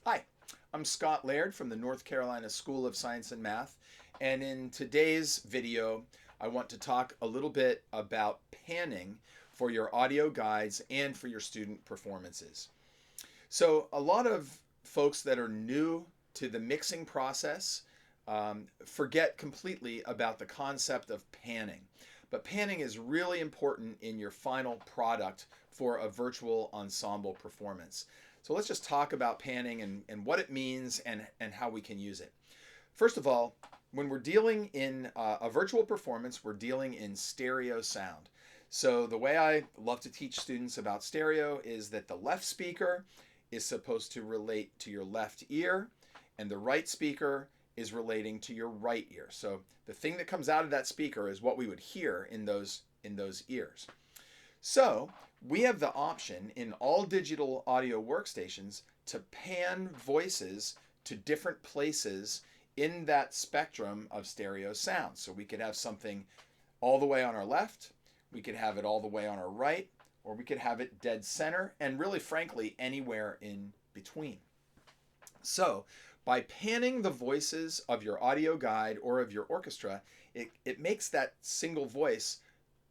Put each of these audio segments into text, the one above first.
Hi, I'm Scott Laird from the North Carolina School of Science and Math, and in today's video I want to talk a little bit about panning for your audio guides and for your student performances. So a lot of folks that are new to the mixing process forget completely about the concept of panning. But panning is really important in your final product for a virtual ensemble performance. So let's just talk about panning and what it means and how we can use it. First of all, when we're dealing in a virtual performance, we're dealing in stereo sound. So the way I love to teach students about stereo is that the left speaker is supposed to relate to your left ear, and the right speaker is relating to your right ear. So the thing that comes out of that speaker is what we would hear in those ears. So we have the option in all digital audio workstations to pan voices to different places in that spectrum of stereo sound. So we could have something all the way on our left, we could have it all the way on our right, or we could have it dead center, and really frankly anywhere in between. So by panning the voices of your audio guide or of your orchestra, it makes that single voice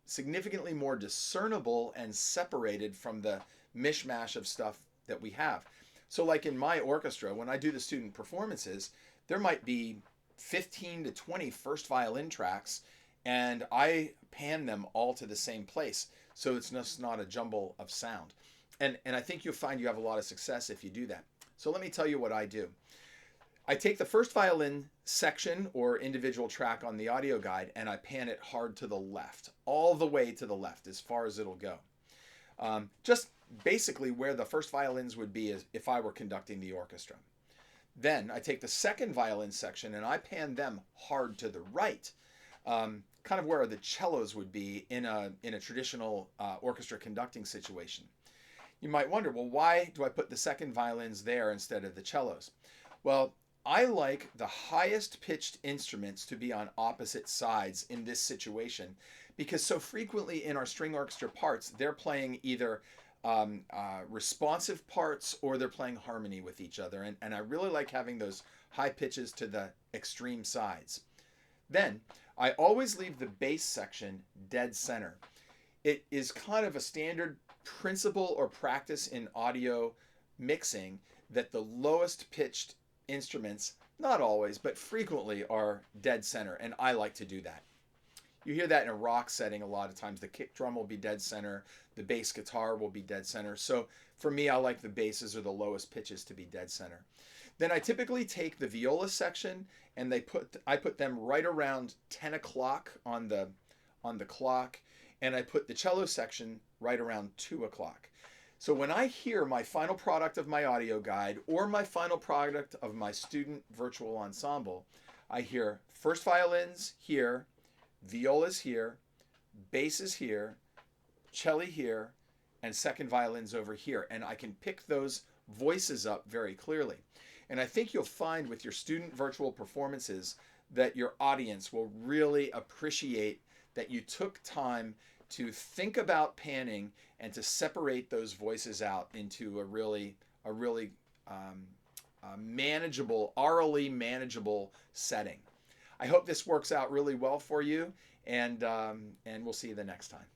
significantly more discernible and separated from the mishmash of stuff that we have. So like in my orchestra, when I do the student performances, there might be 15 to 20 first violin tracks, and I pan them all to the same place. So it's just not a jumble of sound. And I think you'll find you have a lot of success if you do that. So let me tell you what I do. I take the first violin section or individual track on the audio guide and I pan it hard to the left, all the way to the left as far as it'll go. Just basically where the first violins would be as if I were conducting the orchestra. Then I take the second violin section and I pan them hard to the right, kind of where the cellos would be in a traditional orchestra conducting situation. You might wonder, well, why do I put the second violins there instead of the cellos? Well, I like the highest pitched instruments to be on opposite sides in this situation because so frequently in our string orchestra parts, they're playing either responsive parts or they're playing harmony with each other. And I really like having those high pitches to the extreme sides. Then I always leave the bass section dead center. It is kind of a standard principle or practice in audio mixing that the lowest pitched instruments, not always, but frequently are dead center, and I like to do that. You hear that in a rock setting a lot of times. The kick drum will be dead center, the bass guitar will be dead center. So for me, I like the basses or the lowest pitches to be dead center. Then I typically take the viola section and I put them right around 10 o'clock on the clock, and I put the cello section right around 2 o'clock. So when I hear my final product of my audio guide or my final product of my student virtual ensemble, I hear first violins here, violas here, basses here, cello here, and second violins over here. And I can pick those voices up very clearly. And I think you'll find with your student virtual performances that your audience will really appreciate that you took time to think about panning and to separate those voices out into a really manageable, orally manageable setting. I hope this works out really well for you, and we'll see you the next time.